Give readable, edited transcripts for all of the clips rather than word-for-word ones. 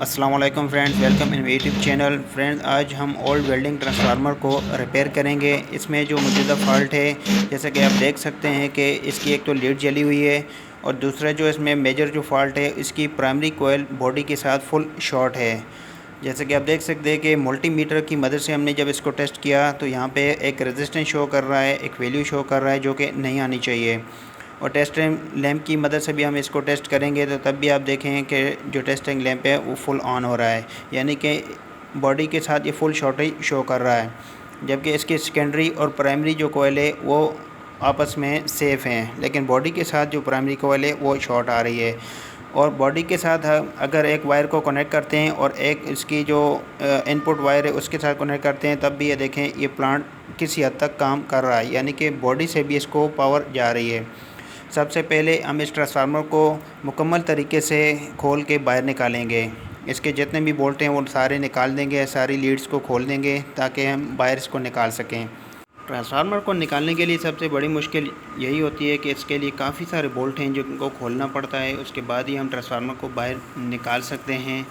अस्सलाम वालेकुम friends, welcome in YouTube channel. Friends, आज हम ओल्ड वेल्डिंग ट्रांसफार्मर को रिपेयर करेंगे। इसमें जो मौजूदा फॉल्ट है, जैसा कि आप देख सकते हैं कि इसकी एक तो लीड जली हुई है और दूसरा जो इसमें मेजर जो फॉल्ट है, इसकी प्राइमरी कोयल बॉडी के साथ फुल शॉर्ट है। जैसे कि आप देख सकते हैं कि मल्टीमीटर की मदद से हमने जब इसको टेस्ट किया तो यहाँ पे एक रेजिस्टेंस शो कर रहा है, एक वैल्यू शो कर रहा है जो कि नहीं आनी चाहिए। और टेस्टिंग लैंप की मदद से भी हम इसको टेस्ट करेंगे तो तब भी आप देखें कि जो टेस्टिंग लैंप है वो फुल ऑन हो रहा है, यानी कि बॉडी के साथ ये फुल शॉर्टेज शो कर रहा है। जबकि इसकी सेकेंडरी और प्राइमरी जो कोयल है वो आपस में सेफ़ हैं, लेकिन बॉडी के साथ जो प्राइमरी कोयल है वो शॉर्ट आ रही है। और बॉडी के साथ हम अगर एक वायर को कनेक्ट करते हैं और एक इसकी जो इनपुट वायर है उसके साथ कनेक्ट करते हैं, तब भी ये देखें ये प्लांट किसी हद तक काम कर रहा है, यानी कि बॉडी से भी इसको पावर जा रही है। सबसे पहले हम इस ट्रांसफार्मर को मुकम्मल तरीके से खोल के बाहर निकालेंगे। इसके जितने भी बोल्ट हैं वो सारे निकाल देंगे, सारी लीड्स को खोल देंगे ताकि हम बाहर इसको निकाल सकें। ट्रांसफार्मर को निकालने के लिए सबसे बड़ी मुश्किल यही होती है कि इसके लिए काफ़ी सारे बोल्ट हैं जिनको खोलना पड़ता है, उसके बाद ही हम ट्रांसफार्मर को बाहर निकाल सकते हैं।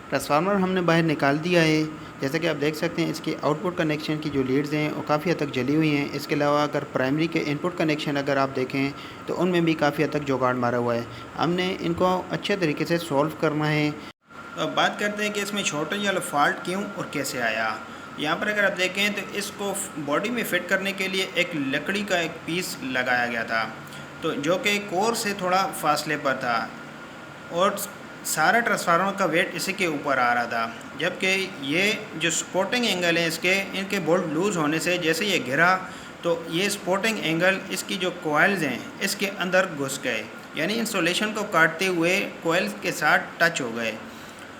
ट्रांसफार्मर हमने बाहर निकाल दिया है। जैसा कि आप देख सकते हैं इसकी आउटपुट कनेक्शन की जो लीड्स हैं वो काफ़ी हद तक जली हुई हैं। इसके अलावा अगर प्राइमरी के इनपुट कनेक्शन अगर आप देखें तो उनमें भी काफ़ी हद तक जुगाड़ मारा हुआ है। हमने इनको अच्छे तरीके से सॉल्व करना है। तो अब बात करते हैं कि इसमें शॉर्टेज वाला फॉल्ट क्यों और कैसे आया। यहाँ पर अगर आप देखें तो इसको बॉडी में फिट करने के लिए एक लकड़ी का एक पीस लगाया गया था, तो जो कि कोर से थोड़ा फासले पर था और सारा ट्रांसफार्मर का वेट इसी के ऊपर आ रहा था। जबकि ये जो सपोर्टिंग एंगल है इनके बोल्ट लूज़ होने से जैसे ये गिरा तो ये सपोर्टिंग एंगल इसकी जो कोयल्स हैं इसके अंदर घुस गए, यानी इंसुलेशन को काटते हुए कोयल्स के साथ टच हो गए।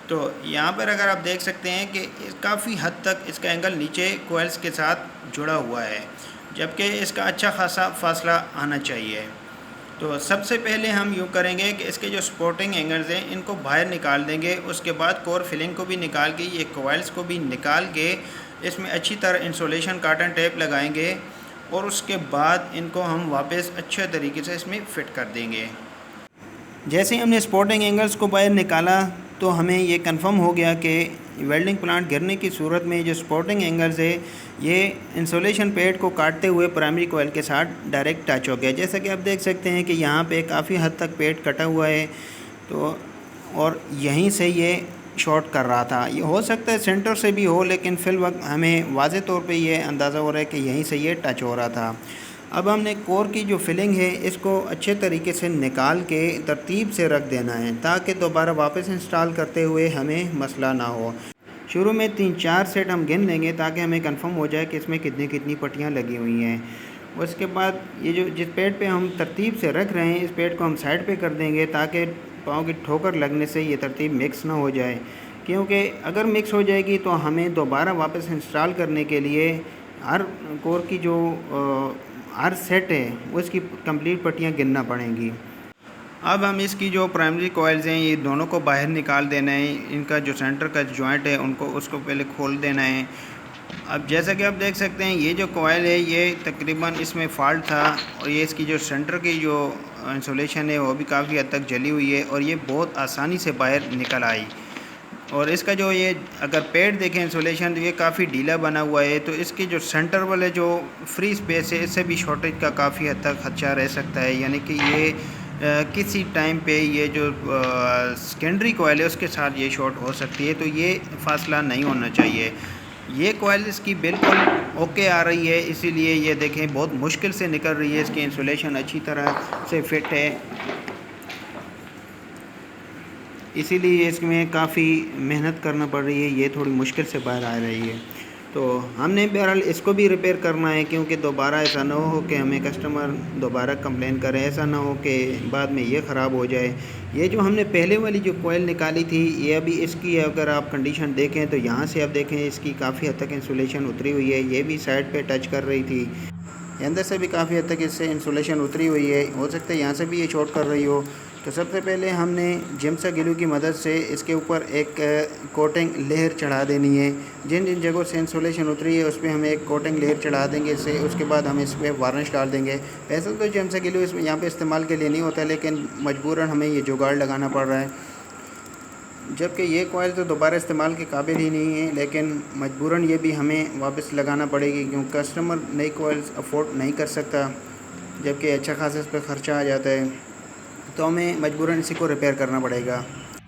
तो यहाँ पर अगर आप देख सकते हैं कि काफ़ी हद तक इसका एंगल नीचे कोयल्स के साथ जुड़ा हुआ है, जबकि इसका अच्छा खासा फासला आना चाहिए। तो सबसे पहले हम यूँ करेंगे कि इसके जो सपोर्टिंग एंगल्स हैं इनको बाहर निकाल देंगे। उसके बाद कोर फिलिंग को भी निकाल के, ये कोयल्स को भी निकाल के इसमें अच्छी तरह इंसुलेशन कॉटन टेप लगाएंगे और उसके बाद इनको हम वापस अच्छे तरीके से इसमें फ़िट कर देंगे। जैसे हमने सपोर्टिंग एंगल्स को बाहर निकाला तो हमें ये कंफर्म हो गया कि वेल्डिंग प्लांट गिरने की सूरत में जो सपोर्टिंग एंगल्स है ये इंसुलेशन पैड को काटते हुए प्राइमरी कोयल के साथ डायरेक्ट टच हो गया। जैसा कि आप देख सकते हैं कि यहाँ पे काफ़ी हद तक पैड कटा हुआ है, तो और यहीं से ये शॉर्ट कर रहा था। ये हो सकता है सेंटर से भी हो, लेकिन फिल वक्त हमें वाज़े तौर पे ये अंदाज़ा हो रहा है कि यहीं से ये टच हो रहा था। अब हमने कोर की जो फिलिंग है इसको अच्छे तरीके से निकाल के तरतीब से रख देना है ताकि दोबारा वापस इंस्टॉल करते हुए हमें मसला ना हो। शुरू में 3-4 सेट हम गिन लेंगे ताकि हमें कंफर्म हो जाए कि इसमें कितनी कितनी पट्टियाँ लगी हुई हैं। उसके बाद ये जो जिस पेड़ पे हम तरतीब से रख रहे हैं इस पेड़ को हम साइड पे कर देंगे ताकि पाँव की ठोकर लगने से ये तरतीब मिक्स ना हो जाए, क्योंकि अगर मिक्स हो जाएगी तो हमें दोबारा वापस इंस्टॉल करने के लिए हर कोर की जो हर सेट है उसकी कंप्लीट पट्टियाँ गिनना पड़ेंगी। अब हम इसकी जो प्राइमरी कोयल्स हैं ये दोनों को बाहर निकाल देना है। इनका जो सेंटर का जॉइंट है उसको पहले खोल देना है। अब जैसा कि आप देख सकते हैं ये जो कोयल है ये तकरीबन इसमें फॉल्ट था और ये इसकी जो सेंटर की जो इंसुलेशन है वो भी काफ़ी हद तक जली हुई है और ये बहुत आसानी से बाहर निकल आई। और इसका जो ये अगर पैड देखें इंसुलेशन तो ये काफ़ी ढीला बना हुआ है, तो इसकी जो सेंटर वाले जो फ्री स्पेस है इससे भी शॉर्टेज का काफ़ी हद तक खदशा रह सकता है, यानी कि ये किसी टाइम पे ये जो सेकेंडरी कोयल है उसके साथ ये शॉर्ट हो सकती है, तो ये फासला नहीं होना चाहिए। ये कोयल इसकी बिल्कुल ओके आ रही है, इसीलिए ये देखें बहुत मुश्किल से निकल रही है। इसकी इंसुलेशन अच्छी तरह से फिट है, इसीलिए इसमें काफ़ी मेहनत करना पड़ रही है, ये थोड़ी मुश्किल से बाहर आ रही है। तो हमने बहरहाल इसको भी रिपेयर करना है, क्योंकि दोबारा ऐसा ना हो कि हमें कस्टमर दोबारा कंप्लेन करे, ऐसा ना हो कि बाद में ये ख़राब हो जाए। ये जो हमने पहले वाली जो कोयल निकाली थी ये अभी इसकी अगर आप कंडीशन देखें तो यहाँ से आप देखें इसकी काफ़ी हद तक इंसुलेशन उतरी हुई है, ये भी साइड पे टच कर रही थी, अंदर से भी काफ़ी हद तक इससे इंसुलेशन उतरी हुई है, हो सकता है यहाँ से भी ये शॉर्ट कर रही हो। तो सबसे पहले हमने जिप्सम ग्लू की मदद से इसके ऊपर एक कोटिंग लेयर चढ़ा देनी है। जिन जिन जगहों से इंसुलेशन उतरी है उस पर हम एक कोटिंग लेयर चढ़ा देंगे इससे, उसके बाद हम इस पर वार्निश डाल देंगे। वैसे तो जिप्सम ग्लू इसमें यहाँ पे इस्तेमाल के लिए नहीं होता, लेकिन मजबूरन हमें ये जुगाड़ लगाना पड़ रहा है। जबकि ये कोयल तो दोबारा इस्तेमाल के काबिल ही नहीं है, लेकिन मजबूरन ये भी हमें वापस लगाना पड़ेगी क्योंकि कस्टमर नई कोयल्स अफोर्ड नहीं कर सकता, जबकि अच्छा खासा इस पर ख़र्चा आ जाता है, तो हमें मजबूरन इसी को रिपेयर करना पड़ेगा।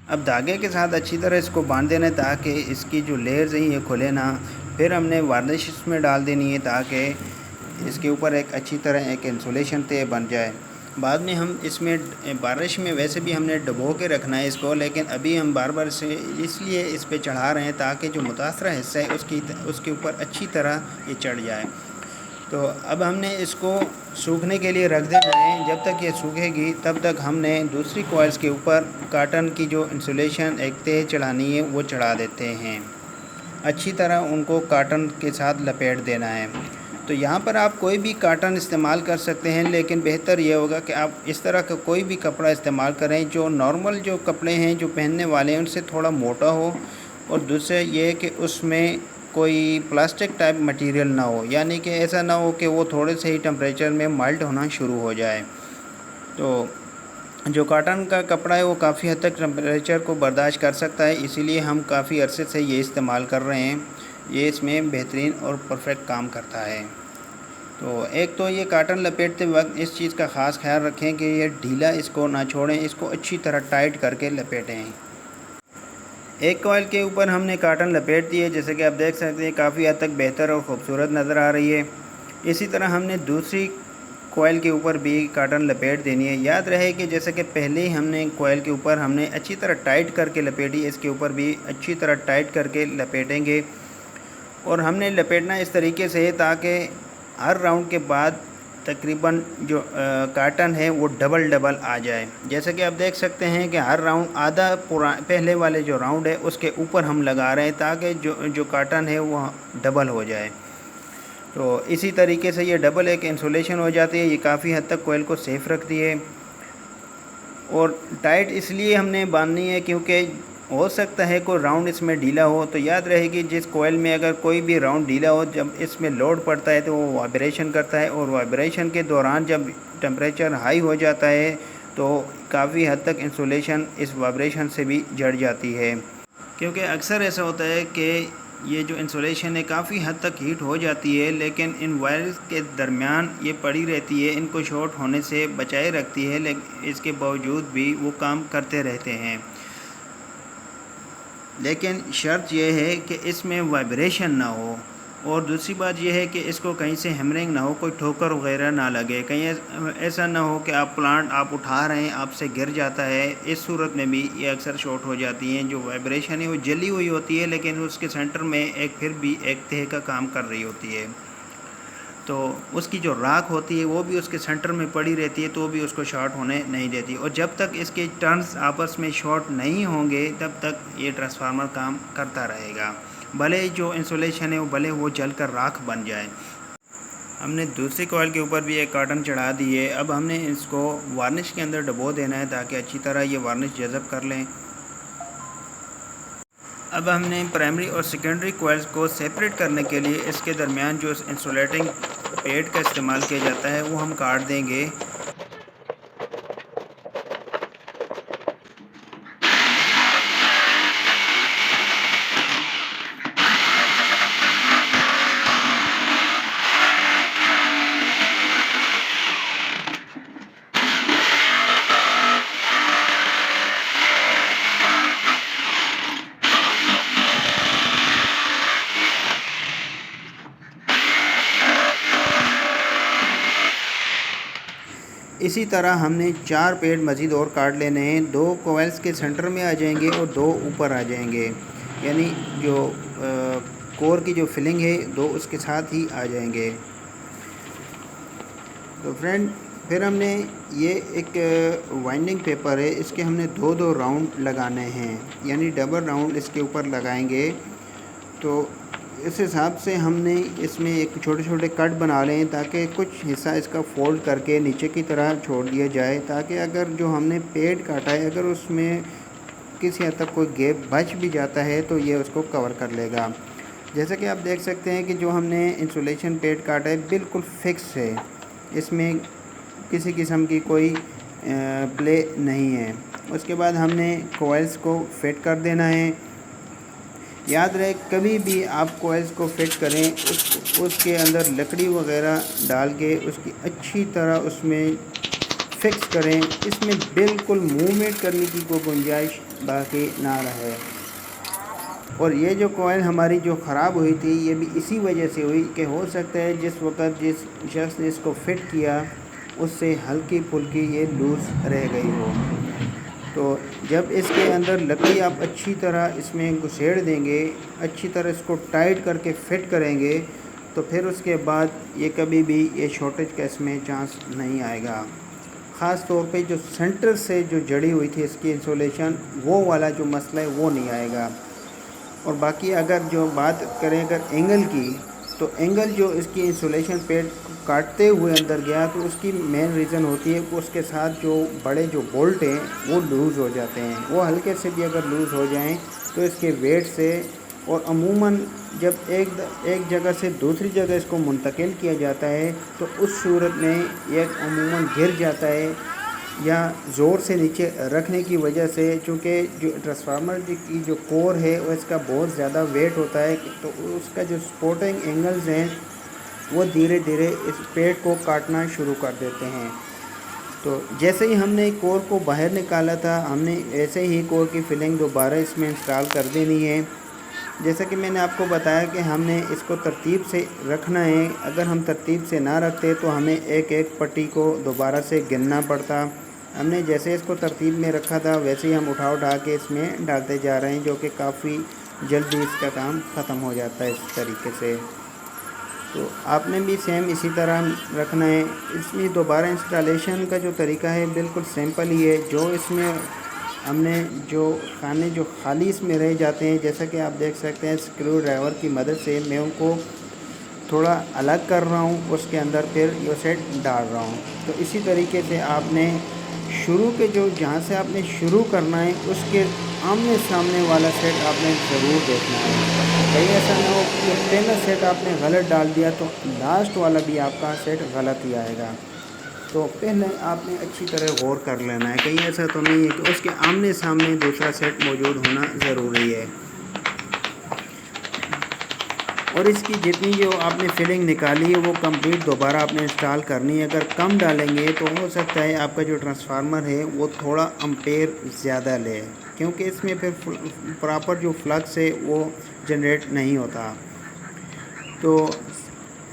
अब धागे के साथ अच्छी तरह इसको बांध देना है ताकि इसकी जो लेयर्स हैं ये खुले ना। फिर हमने वार्निश इसमें डाल देनी है ताकि इसके ऊपर एक अच्छी तरह एक इंसुलेशन तय बन जाए। बाद में हम इसमें बारिश में वैसे भी हमने डुबो के रखना है इसको, लेकिन अभी हम बार बार से इसलिए इस पे चढ़ा रहे हैं ताकि जो मुतासरा हिस्सा है उसके ऊपर अच्छी तरह ये चढ़ जाए। तो अब हमने इसको सूखने के लिए रख देना है। जब तक ये सूखेगी तब तक हमने दूसरी कॉइल्स के ऊपर काटन की जो इंसुलेशन एक तह चढ़ानी है वो चढ़ा देते हैं। अच्छी तरह उनको काटन के साथ लपेट देना है। तो यहाँ पर आप कोई भी काटन इस्तेमाल कर सकते हैं, लेकिन बेहतर ये होगा कि आप इस तरह का कोई भी कपड़ा इस्तेमाल करें जो नॉर्मल जो कपड़े हैं जो पहनने वाले हैं उनसे थोड़ा मोटा हो, और दूसरा ये है कि उसमें कोई प्लास्टिक टाइप मटेरियल ना हो, यानी कि ऐसा ना हो कि वो थोड़े से ही टेम्परेचर में मेल्ट होना शुरू हो जाए। तो जो कॉटन का कपड़ा है वो काफ़ी हद तक टेम्परेचर को बर्दाश्त कर सकता है, इसीलिए हम काफ़ी अरसे से ये इस्तेमाल कर रहे हैं। ये इसमें बेहतरीन और परफेक्ट काम करता है। तो एक तो ये कॉटन लपेटते वक्त इस चीज़ का ख़ास ख्याल रखें कि ये ढीला इसको ना छोड़ें, इसको अच्छी तरह टाइट करके लपेटें। एक कॉइल के ऊपर हमने कॉटन लपेट दी है, जैसे कि आप देख सकते हैं काफ़ी हद तक बेहतर और ख़ूबसूरत नज़र आ रही है। इसी तरह हमने दूसरी कॉइल के ऊपर भी कॉटन लपेट देनी है। याद रहे कि जैसे कि पहले ही हमने कॉइल के ऊपर हमने अच्छी तरह टाइट करके लपेटी, इसके ऊपर भी अच्छी तरह टाइट करके लपेटेंगे। और हमने लपेटना इस तरीके से ताकि हर राउंड के बाद तकरीबन जो कॉटन है वो डबल डबल आ जाए। जैसे कि आप देख सकते हैं कि हर राउंड आधा पहले वाले जो राउंड है उसके ऊपर हम लगा रहे हैं ताकि जो कॉटन है वो डबल हो जाए। तो इसी तरीके से ये डबल एक इंसुलेशन हो जाती है। ये काफ़ी हद तक कोयल को सेफ़ रखती है। और टाइट इसलिए हमने बांधनी है क्योंकि हो सकता है कोई राउंड इसमें ढीला हो। तो याद रहेगी जिस कोयल में अगर कोई भी राउंड ढीला हो, जब इसमें लोड पड़ता है तो वो वाइब्रेशन करता है, और वाइब्रेशन के दौरान जब टेम्परेचर हाई हो जाता है तो काफ़ी हद तक इंसुलेशन इस वाइब्रेशन से भी जड़ जाती है। क्योंकि अक्सर ऐसा होता है कि ये जो इंसुलेशन है काफ़ी हद तक हीट हो जाती है, लेकिन इन वायर्स के दरमियान ये पड़ी रहती है, इनको शॉर्ट होने से बचाए रखती है, लेकिन इसके बावजूद भी वो काम करते रहते हैं। लेकिन शर्त यह है कि इसमें वाइब्रेशन ना हो, और दूसरी बात यह है कि इसको कहीं से हैमरिंग ना हो, कोई ठोकर वगैरह ना लगे। कहीं ऐसा ना हो कि आप प्लांट आप उठा रहे हैं आपसे गिर जाता है। इस सूरत में भी ये अक्सर शॉर्ट हो जाती हैं। जो वाइब्रेशन है वो जली हुई होती है, लेकिन उसके सेंटर में एक फिर भी एक तह का काम कर रही होती है। तो उसकी जो राख होती है वो भी उसके सेंटर में पड़ी रहती है, तो भी उसको शॉर्ट होने नहीं देती। और जब तक इसके टर्न्स आपस में शॉर्ट नहीं होंगे तब तक ये ट्रांसफार्मर काम करता रहेगा, भले जो इंसुलेशन है वो भले वो जलकर राख बन जाए। हमने दूसरी कॉइल के ऊपर भी एक कॉटन चढ़ा दी है। अब हमने इसको वार्निश के अंदर डुबो देना है ताकि अच्छी तरह ये वार्निश जज़ब कर लें। अब हमने प्राइमरी और सेकेंडरी कॉइल्स को सेपरेट करने के लिए इसके दरमियान जो इंसुलेटिंग पेड का इस्तेमाल किया जाता है वो हम काट देंगे। इसी तरह हमने 4 पेड़ मज़ीद और काट लेने हैं। 2 कोयल्स के सेंटर में आ जाएंगे और 2 ऊपर आ जाएंगे, यानी जो कोर की जो फिलिंग है 2 उसके साथ ही आ जाएंगे। तो फ्रेंड फिर हमने ये एक वाइंडिंग पेपर है, इसके हमने 2-2 राउंड लगाने हैं, यानी डबल राउंड इसके ऊपर लगाएंगे। तो इस हिसाब से हमने इसमें एक छोटे छोटे कट बना लें ताकि कुछ हिस्सा इसका फोल्ड करके नीचे की तरह छोड़ दिया जाए, ताकि अगर जो हमने पेड़ काटा है अगर उसमें किसी हद तक कोई गैप बच भी जाता है तो ये उसको कवर कर लेगा। जैसे कि आप देख सकते हैं कि जो हमने इंसुलेशन पेड़ काटा है बिल्कुल फिक्स है, इसमें किसी किस्म की कोई प्ले नहीं है। उसके बाद हमने कोयल्स को फिट कर देना है। याद रहे कभी भी आप कोयल्स को फिट करें उसके अंदर लकड़ी वगैरह डाल के उसकी अच्छी तरह उसमें फिक्स करें। इसमें बिल्कुल मूवमेंट करने की कोई गुंजाइश बाकी ना रहे। और ये जो कॉइल हमारी जो ख़राब हुई थी ये भी इसी वजह से हुई कि हो सकता है जिस वक्त जिस शख्स ने इसको फिट किया उससे हल्की फुल्की ये लूज़ रह गई हो। तो जब इसके अंदर लकड़ी आप अच्छी तरह इसमें घुसेड़ देंगे, अच्छी तरह इसको टाइट करके फिट करेंगे, तो फिर उसके बाद ये कभी भी ये शॉर्टेज का इसमें चांस नहीं आएगा। ख़ास तौर पे जो सेंटर से जो जड़ी हुई थी इसकी इंसुलेशन, वो वाला जो मसला है वो नहीं आएगा। और बाकी अगर जो बात करें अगर एंगल की, तो एंगल जो इसकी इंसुलेशन पेड काटते हुए अंदर गया तो उसकी मेन रीज़न होती है कि उसके साथ जो बड़े जो बोल्ट हैं वो लूज़ हो जाते हैं। वो हल्के से भी अगर लूज़ हो जाएं तो इसके वेट से, और अमूमन जब एक जगह से दूसरी जगह इसको मुंतकिल किया जाता है तो उस सूरत में ये अमूमन गिर जाता है या ज़ोर से नीचे रखने की वजह से, चूँकि जो ट्रांसफार्मर की जो कोर है वो इसका बहुत ज़्यादा वेट होता है, तो उसका जो सपोर्टिंग एंगल्स हैं वो धीरे धीरे इस पेड़ को काटना शुरू कर देते हैं। तो जैसे ही हमने कोर को बाहर निकाला था, हमने ऐसे ही कोर की फिलिंग दोबारा इसमें इंस्टॉल कर देनी है। जैसा कि मैंने आपको बताया कि हमने इसको तरतीब से रखना है। अगर हम तरतीब से ना रखते तो हमें एक एक पट्टी को दोबारा से गिनना पड़ता। हमने जैसे इसको तरतीब में रखा था वैसे ही हम उठा के इसमें डालते जा रहे हैं, जो कि काफ़ी जल्दी इसका काम ख़त्म हो जाता है इस तरीके से। तो आपने भी सेम इसी तरह रखना है। इसमें दोबारा इंस्टॉलेशन का जो तरीका है बिल्कुल सिंपल ही है। जो इसमें हमने जो खाने जो खाली इसमें रह जाते हैं, जैसा कि आप देख सकते हैं स्क्रू ड्राइवर की मदद से मैं उनको थोड़ा अलग कर रहा हूँ, उसके अंदर फिर ये सेट डाल रहा हूँ। तो इसी तरीके से आपने शुरू के जो जहाँ से आपने शुरू करना है उसके आमने सामने वाला सेट आपने ज़रूर देखना है। कहीं ऐसा ना हो कि पहला सेट आपने गलत डाल दिया तो लास्ट वाला भी आपका सेट गलत ही आएगा। तो पहले आपने अच्छी तरह गौर कर लेना है, कहीं ऐसा तो नहीं है कि उसके आमने सामने दूसरा सेट मौजूद होना ज़रूरी है। और इसकी जितनी जो आपने फिलिंग निकाली है वो कंप्लीट दोबारा आपने इंस्टॉल करनी है। अगर कम डालेंगे तो हो सकता है आपका जो ट्रांसफार्मर है वो थोड़ा एम्पेयर ज़्यादा ले, क्योंकि इसमें फिर प्रॉपर जो फ्लक्स है वो जनरेट नहीं होता। तो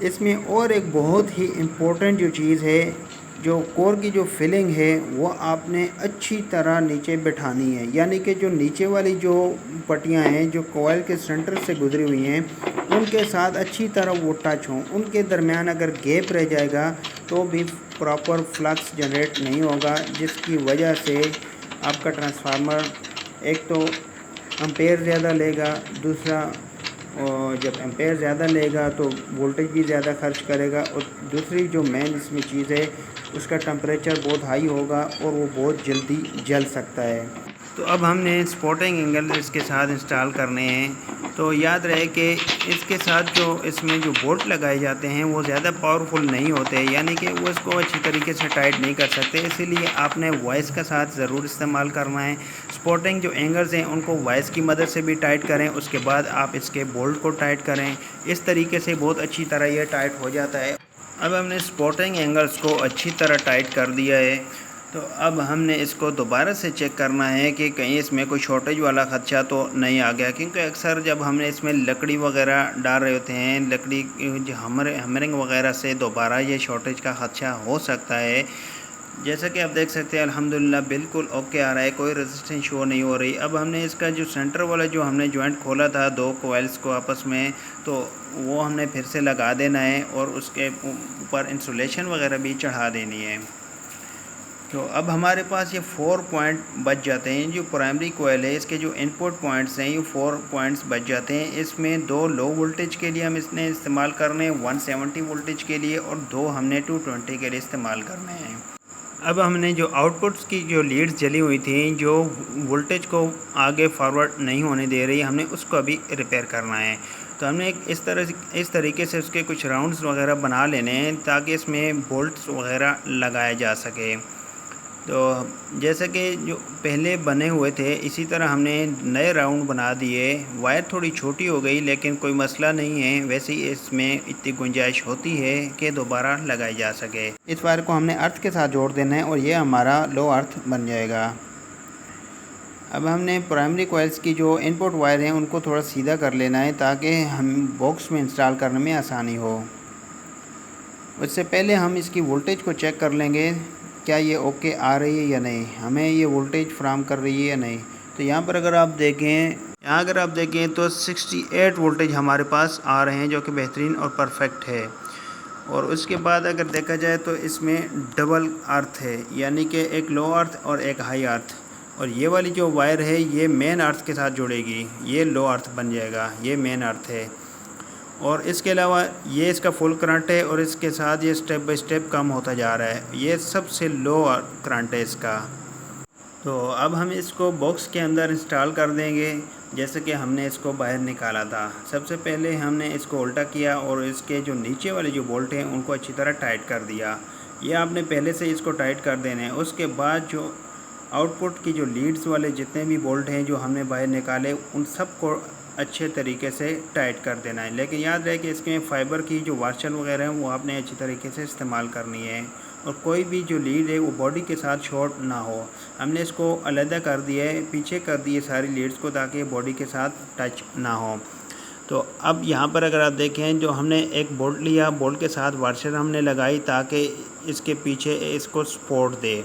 इसमें और एक बहुत ही इम्पोर्टेंट जो चीज़ है, जो कोर की जो फिलिंग है वो आपने अच्छी तरह नीचे बिठानी है। यानी कि जो नीचे वाली जो पट्टियां हैं जो कोयल के सेंटर से गुजरी हुई हैं उनके साथ अच्छी तरह वो टच हों। उनके दरमियान अगर गैप रह जाएगा तो भी प्रॉपर फ्लक्स जनरेट नहीं होगा, जिसकी वजह से आपका ट्रांसफार्मर एक तो एम्पेयर ज़्यादा लेगा, दूसरा और जब एम्पेयर ज़्यादा लेगा तो वोल्टेज भी ज़्यादा खर्च करेगा, और दूसरी जो मेन इसमें चीज़ है उसका टेम्परेचर बहुत हाई होगा और वो बहुत जल्दी जल सकता है। तो अब हमने स्पॉटिंग एंगल इसके साथ इंस्टॉल करने हैं। तो याद रहे कि इसके साथ जो इसमें जो बोल्ट लगाए जाते हैं वो ज़्यादा पावरफुल नहीं होते, यानी कि वो इसको अच्छी तरीके से टाइट नहीं कर सकते, इसीलिए आपने वाइस का साथ ज़रूर इस्तेमाल करना है। स्पॉटिंग जो एंगल्स हैं उनको वाइस की मदद से भी टाइट करें, उसके बाद आप इसके बोल्ट को टाइट करें। इस तरीके से बहुत अच्छी तरह ये टाइट हो जाता है। अब हमने स्पॉटिंग एंगल्स को अच्छी तरह टाइट कर दिया है। तो अब हमने इसको दोबारा से चेक करना है कि कहीं इसमें कोई शॉर्टेज वाला खदशा तो नहीं आ गया, क्योंकि अक्सर जब हमने इसमें लकड़ी वगैरह डाल रहे होते हैं, लकड़ी जो हमरिंग वगैरह से दोबारा ये शॉर्टेज का खदशा हो सकता है। जैसा कि आप देख सकते हैं अल्हम्दुलिल्लाह बिल्कुल ओके आ रहा है, कोई रेजिस्टेंस शो नहीं हो रही। अब हमने इसका जो सेंटर वाला जो हमने जॉइंट खोला था दो कोयल्स को आपस में, तो वो हमने फिर से लगा देना है और उसके ऊपर इंसुलेशन वगैरह भी चढ़ा देनी है। तो अब हमारे पास ये 4 पॉइंट बच जाते हैं। जो प्राइमरी कोयल है इसके जो इनपुट पॉइंट्स हैं ये 4 पॉइंट्स बच जाते हैं। इसमें 2 लो वोल्टेज के लिए हम इसने इस्तेमाल करने हैं, 170 वोल्टेज के लिए, और 2 हमने 220 के लिए इस्तेमाल करने हैं। अब हमने जो आउटपुट्स की जो लीड्स जली हुई थी, जो वोल्टेज को आगे फॉरवर्ड नहीं होने दे रही, हमने उसको अभी रिपेयर करना है। तो हमने इस तरीके से उसके कुछ राउंड्स वगैरह बना लेने हैं ताकि इसमें बोल्ट्स वगैरह लगाया जा सके। तो जैसे कि जो पहले बने हुए थे इसी तरह हमने नए राउंड बना दिए। वायर थोड़ी छोटी हो गई लेकिन कोई मसला नहीं है, वैसे ही इसमें इतनी गुंजाइश होती है कि दोबारा लगाई जा सके। इस वायर को हमने अर्थ के साथ जोड़ देना है और ये हमारा लो अर्थ बन जाएगा। अब हमने प्राइमरी कॉइल्स की जो इनपुट वायर हैं उनको थोड़ा सीधा कर लेना है ताकि हम बॉक्स में इंस्टॉल करने में आसानी हो। उससे पहले हम इसकी वोल्टेज को चेक कर लेंगे, क्या ये ओके आ रही है या नहीं, हमें ये वोल्टेज फ्राहम कर रही है या नहीं। तो यहाँ पर अगर आप देखें तो 68 वोल्टेज हमारे पास आ रहे हैं, जो कि बेहतरीन और परफेक्ट है। और उसके बाद अगर देखा जाए तो इसमें डबल अर्थ है, यानी कि एक लो अर्थ और एक हाई अर्थ। और ये वाली जो वायर है ये मेन अर्थ के साथ जुड़ेगी, ये लो अर्थ बन जाएगा, ये मेन अर्थ है। और इसके अलावा ये इसका फुल करंट है और इसके साथ ये स्टेप बाय स्टेप कम होता जा रहा है, ये सबसे लो करंट है इसका। तो अब हम इसको बॉक्स के अंदर इंस्टॉल कर देंगे जैसे कि हमने इसको बाहर निकाला था। सबसे पहले हमने इसको उल्टा किया और इसके जो नीचे वाले जो बोल्ट हैं उनको अच्छी तरह टाइट कर दिया। ये आपने पहले से इसको टाइट कर देने हैं। उसके बाद जो आउटपुट की जो लीड्स वाले जितने भी बोल्ट हैं जो हमने बाहर निकाले उन सब को अच्छे तरीके से टाइट कर देना है। लेकिन याद रहे कि इसमें फ़ाइबर की जो वाशर वगैरह हैं वो आपने अच्छी तरीके से इस्तेमाल करनी है और कोई भी जो लीड है वो बॉडी के साथ शॉर्ट ना हो। हमने इसको अलग कर दिया है, पीछे कर दिए सारी लीड्स को ताकि बॉडी के साथ टच ना हो। तो अब यहाँ पर अगर आप देखें जो हमने एक बोल्ट लिया, बोल्ट के साथ वाशर हमने लगाई ताकि इसके पीछे इसको सपोर्ट दे।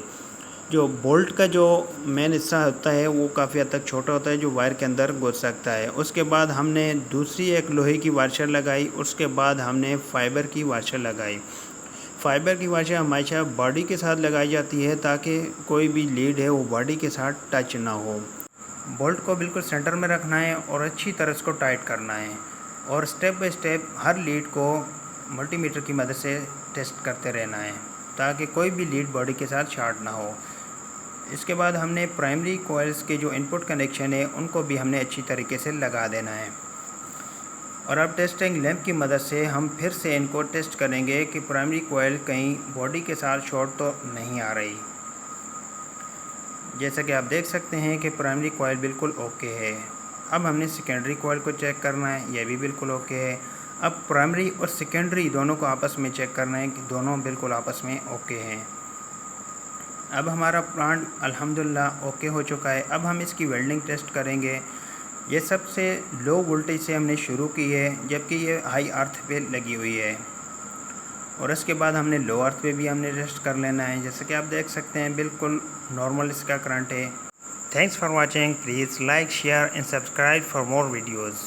जो बोल्ट का जो मेन हिस्सा होता है वो काफ़ी हद तक छोटा होता है जो वायर के अंदर घुस सकता है। उसके बाद हमने दूसरी एक लोहे की वाशर लगाई, उसके बाद हमने फ़ाइबर की वाशर लगाई। फ़ाइबर की वाशर हमेशा बॉडी के साथ लगाई जाती है ताकि कोई भी लीड है वो बॉडी के साथ टच ना हो। बोल्ट को बिल्कुल सेंटर में रखना है और अच्छी तरह इसको टाइट करना है और step by step her lead को मल्टीमीटर की मदद से टेस्ट करते रहना है ताकि कोई भी लीड बॉडी के साथ शॉर्ट ना हो। इसके बाद हमने प्राइमरी कॉइल्स के जो इनपुट कनेक्शन है उनको भी हमने अच्छी तरीके से लगा देना है। और अब टेस्टिंग लैंप की मदद से हम फिर से इनको टेस्ट करेंगे कि प्राइमरी कॉइल कहीं बॉडी के साथ शॉर्ट तो नहीं आ रही। जैसा कि आप देख सकते हैं कि प्राइमरी कॉइल बिल्कुल ओके है। अब हमने सेकेंडरी कॉइल को चेक करना है, यह भी बिल्कुल ओके है। अब प्राइमरी और सेकेंडरी दोनों को आपस में चेक करना है कि दोनों बिल्कुल आपस में ओके हैं। अब हमारा प्लांट अल्हम्दुलिल्लाह ओके हो चुका है। अब हम इसकी वेल्डिंग टेस्ट करेंगे। ये सबसे लो वोल्टेज से हमने शुरू की है जबकि ये हाई अर्थ पे लगी हुई है और इसके बाद हमने लो अर्थ पे भी हमने टेस्ट कर लेना है। जैसे कि आप देख सकते हैं बिल्कुल नॉर्मल इसका करंट है। Thanks for watching. Please like, share and subscribe for more videos.